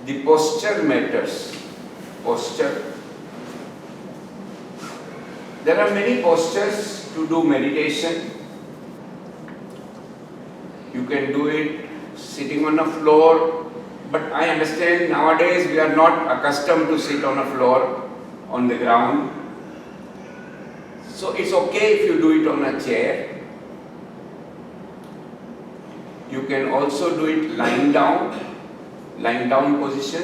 the posture matters. Posture. There are many postures to do meditation. You can do it sitting on a floor, but I understand nowadays we are not accustomed to sit on a floor, on the ground. So it's okay if you do it on a chair. You can also do it lying down position.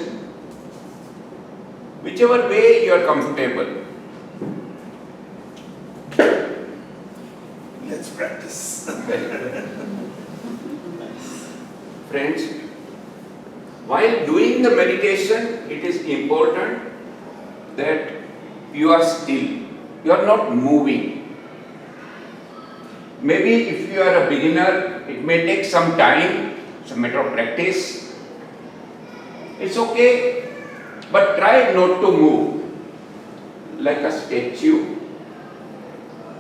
Whichever way you are comfortable. Let's practice. Friends, while doing the meditation, it is important that you are still. You are not moving. Maybe if you are a beginner, it may take some time. It's a matter of practice. It's okay, but try not to move like a statue.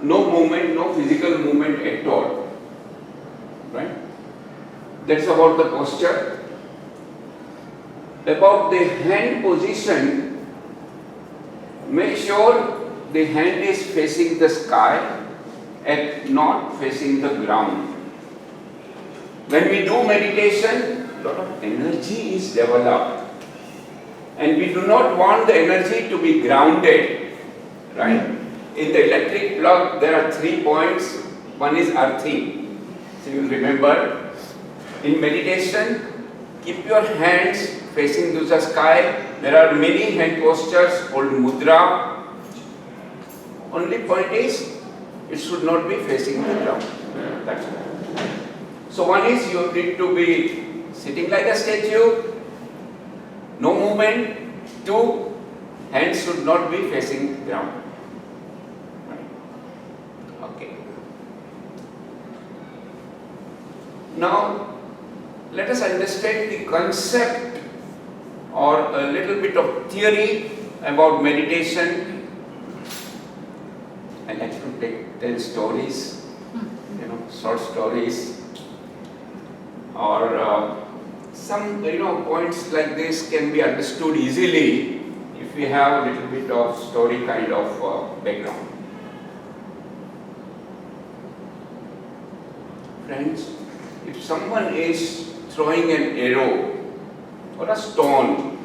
No movement, no physical movement at all. Right? That's about the posture. About the hand position, make sure the hand is facing the sky and not facing the ground. When we do meditation, a lot of energy is developed. And we do not want the energy to be grounded. Right? In the electric plug, there are 3 points. One is earthing. So you remember, in meditation, keep your hands facing to the sky. There are many hand postures called mudra. Only point is, it should not be facing the ground. That's all. So one is you need to be sitting like a statue, no movement. 2, hands should not be facing the ground. Okay. Now, let us understand the concept or a little bit of theory about meditation. I like to tell stories, short stories, or some points like this can be understood easily if we have a little bit of story kind of background. Friends, if someone is throwing an arrow or a stone,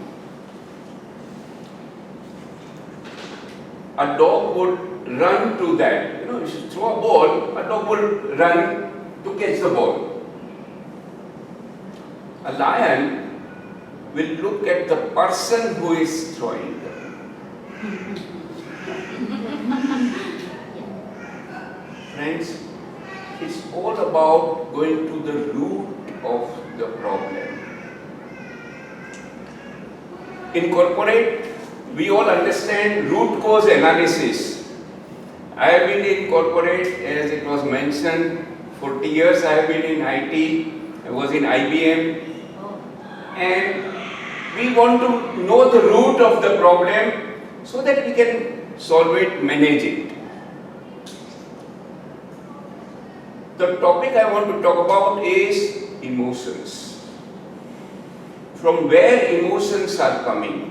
a dog would run to that. If you throw a ball, a dog will run to catch the ball. A lion will look at the person who is throwing. Friends, it's all about going to the root of the problem. In corporate, we all understand root cause analysis. I have been in corporate, as it was mentioned, 40 years I have been in IT, I was in IBM, and we want to know the root of the problem so that we can solve it, manage it. The topic I want to talk about is emotions. From where emotions are coming.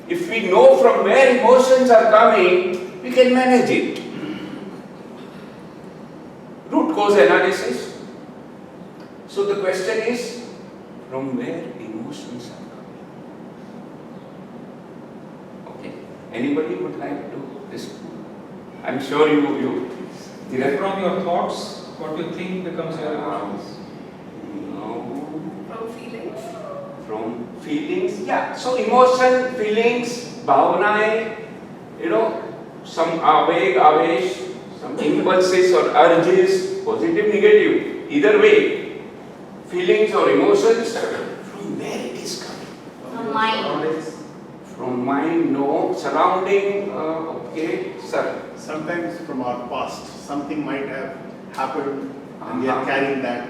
If we know from where emotions are coming, we can manage it. Root cause analysis. So the question is, from where emotions are coming? Okay. Anybody would like to discuss? I'm sure you. From your thoughts, what you think becomes your emotions. No. From feelings? From feelings, yeah. So emotion, feelings, bhavanae, some avesh, some impulses or urges, positive, negative, either way. Feelings or emotions, from where it is coming? From mind. From mind, no. Surrounding, okay, sir. Sometimes from our past, something might have happened and we are carrying that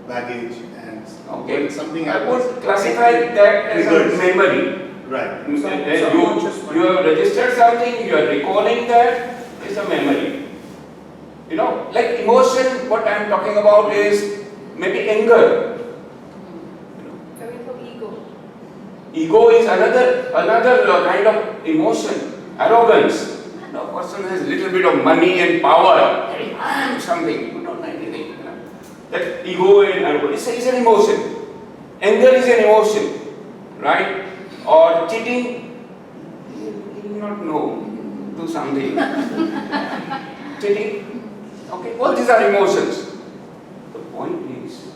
baggage and Okay. when something I happens. would classify that as a triggers. memory. Right. You have registered something, you are recalling that, is a memory. Like emotion, what I am talking about is maybe anger. Coming from Ego is another kind of emotion, arrogance. And a person has little bit of money and power. Hey, I am something. You don't know anything. You know. That ego and arrogance is an emotion. Anger is an emotion, right? Or cheating, you do not know. Do something. Cheating. Okay, all these are emotions. The point is,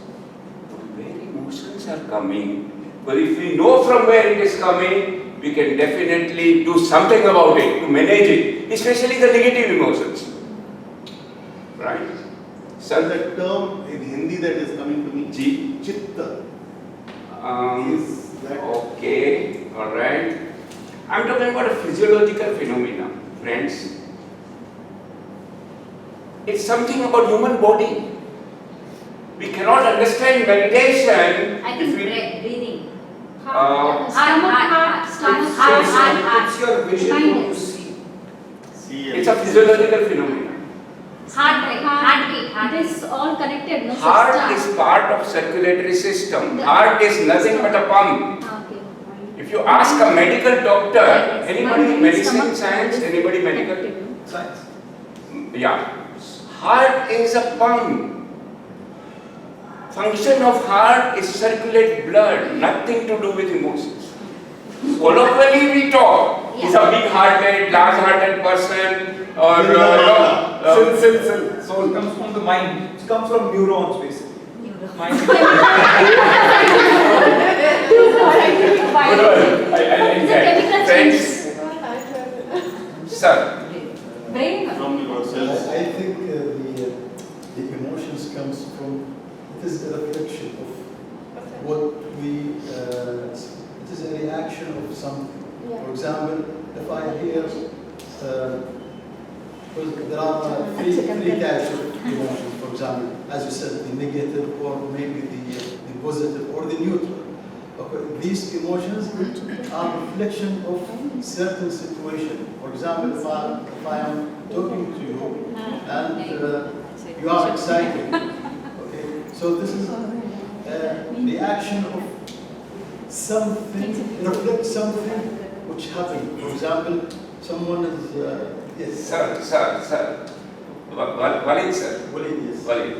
from where emotions are coming, but if we know from where it is coming, we can definitely do something about it, to manage it, especially the negative emotions. Right? So the term in Hindi that is coming to me, Ji. chitta, is that Okay, alright. I'm talking about a physiological phenomena, friends. It's something about human body. We cannot understand meditation I if think we breathing. It's your vision what you see. see? it's a physiological phenomenon. Heartbeat. This all connected, no? Heart System. is part of circulatory system. Heart is nothing but a pump. Okay. If you ask a medical doctor, anybody Mind, medicine stomach, science, this anybody medical, connected, no? Science. yeah. Heart is a pump. Function of heart is circulate blood, nothing to do with emotions. Colloquially we talk, he's a big hearted, large hearted person, or Soul Comes from the mind. It comes from neurons basically. Mind. It's a chemical Friends, change. sir, Brain. From your cells. I think the emotions comes from, it is a reflection of what we, it is a reaction of something. For example, if I hear, because there are three types of emotions, for example, as you said, the negative or maybe the positive or the neutral. Okay, these emotions are reflection of certain situation. For example, if I am talking to you and you are excited, okay, so this is the action of something, reflects something which happened. For example, someone is, yes. sir, Walid sir, Walid, yes. Walid.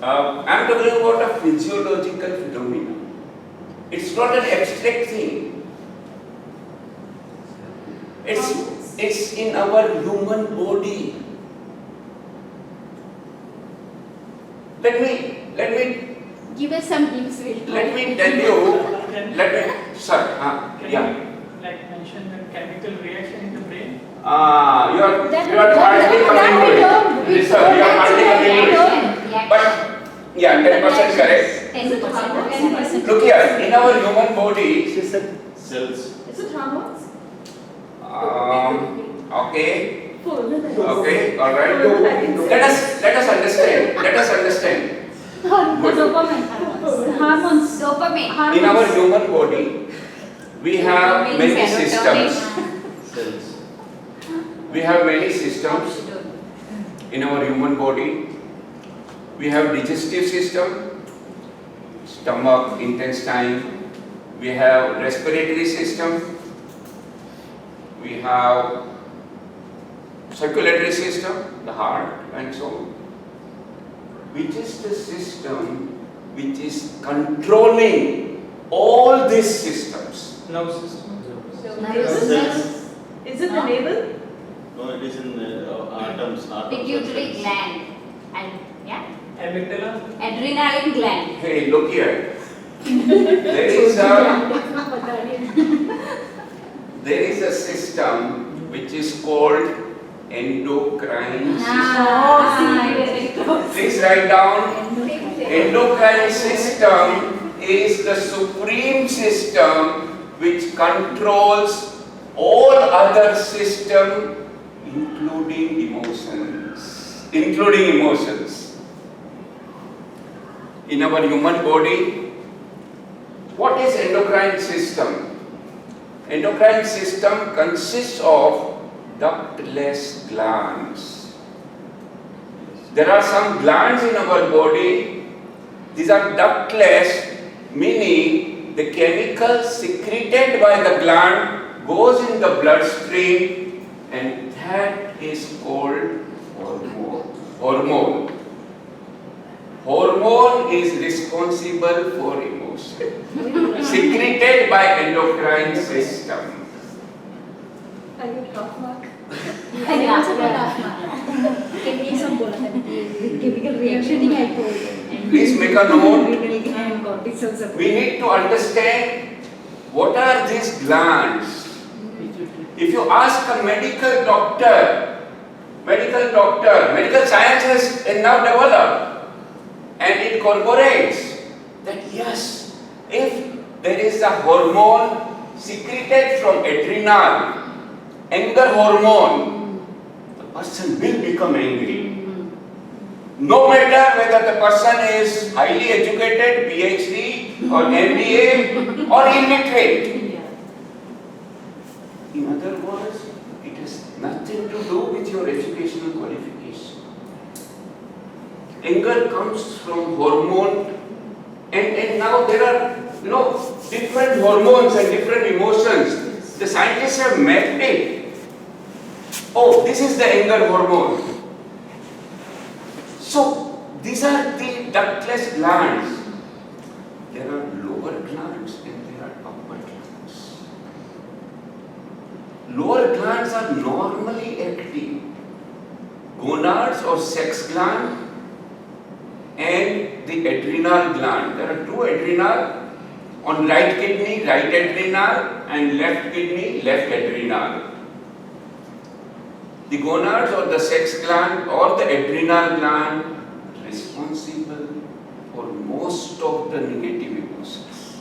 I'm talking about a physiological phenomenon. It's not an abstract thing. It's in our human body. Let me Give us some hints. We'll try. Let me tell you, sir, Can yeah. you like mention the chemical reaction in the brain? You are hardly coming to it. Yes, sir, you are hardly coming to it. But, yeah, 10% correct. 10%. Look here, in our human body, Cells. Is it hormones? okay, Okay, alright. Let us understand. Dopamine. Hormones. Dopamine. In our human body, we have Dopamine, many serotonin. systems. Cells. We have many systems in our human body. We have digestive system, stomach, intestine. We have respiratory system. We have circulatory system, the heart and so on. Which is the system which is controlling all these systems? Nerve system. Cells. Is it the navel? No, it is in atoms. Pituitary gland. And yeah. Amygdala. Adrenaline gland. Hey, look here. There is a system which is called endocrine system. Please write down. Endocrine system is the supreme system which controls all other system, including emotions. In our human body, what is endocrine system? Endocrine system consists of ductless glands. There are some glands in our body. These are ductless, meaning the chemical secreted by the gland goes in the bloodstream, and that is called hormone. Hormone is responsible for emotion, secreted by endocrine system. I get half mark. Yeah, I also got yeah. half mark. ये सब बोला था chemical reaction he I told. Please make a note. And cortisol सब. We need to understand what are these glands. If you ask a medical doctor, medical science has now developed, and it corroborates that yes, if there is a hormone secreted from adrenal, anger hormone, the person will become angry. No matter whether the person is highly educated, PhD or MBA or illiterate. In other words, it has nothing to do with your educational qualification. Anger comes from hormone, and now there are different hormones and different emotions. The scientists have mapped it. Oh, this is the anger hormone. So these are the ductless glands. There are lower glands and there are upper glands. Lower glands are normally active. Gonads or sex gland and the adrenal gland. There are two adrenal. On right kidney, right adrenal, and left kidney, left adrenal. The gonads or the sex gland or the adrenal gland are responsible for most of the negative emotions.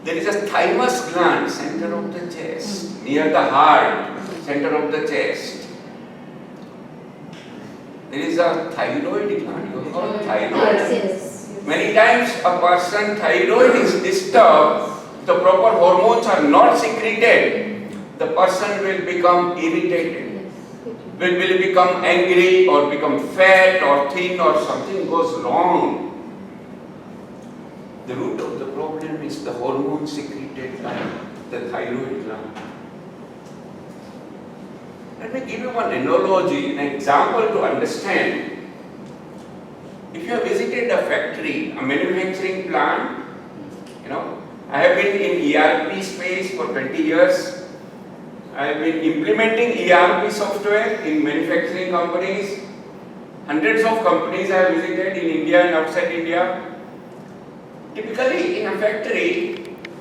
There is a thymus gland, center of the chest, near the heart, center of the chest. There is a thyroid gland, you have heard thyroid. Yes. Many times a person thyroid is disturbed, the proper hormones are not secreted, the person will become irritated, will become angry or become fat or thin or something goes wrong. The root of the problem is the hormone secreted by the thyroid gland. Let me give you one analogy, an example to understand. If you have visited a factory, a manufacturing plant, I have been in ERP space for 20 years. I have been implementing ERP software in manufacturing companies. Hundreds of companies I have visited in India and outside India. Typically in a factory,